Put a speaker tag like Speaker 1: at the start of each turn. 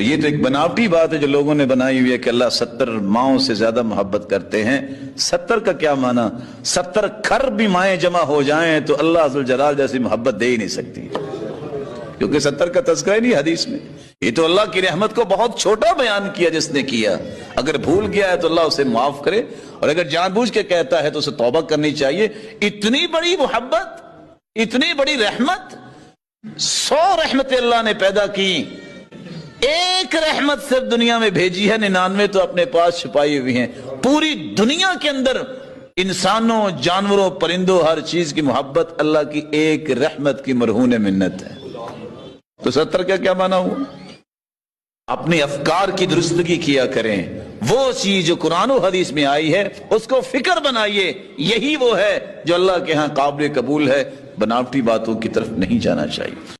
Speaker 1: تو یہ تو ایک بناوٹی بات ہے جو لوگوں نے بنائی ہوئی ہے کہ اللہ 70 ماؤں سے زیادہ محبت کرتے ہیں۔ 70 کا کیا معنی؟ 70 کھر بھی مائیں جمع ہو جائیں تو اللہ ذوالجلال جیسی محبت دے ہی نہیں سکتی، کیونکہ 70 کا تذکرہ ہی نہیں حدیث میں۔ یہ تو اللہ کی رحمت کو بہت چھوٹا بیان کیا جس نے کیا۔ اگر بھول گیا ہے تو اللہ اسے معاف کرے، اور اگر جان بوجھ کے کہتا ہے تو اسے توبہ کرنی چاہیے۔ اتنی بڑی محبت، اتنی بڑی رحمت، 100 رحمتیں اللہ نے پیدا کی، ایک رحمت صرف دنیا میں بھیجی ہے، 99 تو اپنے پاس چھپائی ہوئی ہیں۔ پوری دنیا کے اندر انسانوں، جانوروں، پرندوں، ہر چیز کی محبت اللہ کی ایک رحمت کی مرہون منت ہے۔ تو 70 کا کیا معنی ہوا؟ اپنے افکار کی درستگی کیا کریں، وہ چیز جو قرآن و حدیث میں آئی ہے اس کو فکر بنائیے، یہی وہ ہے جو اللہ کے ہاں قابل قبول ہے۔ بناوٹی باتوں کی طرف نہیں جانا چاہیے۔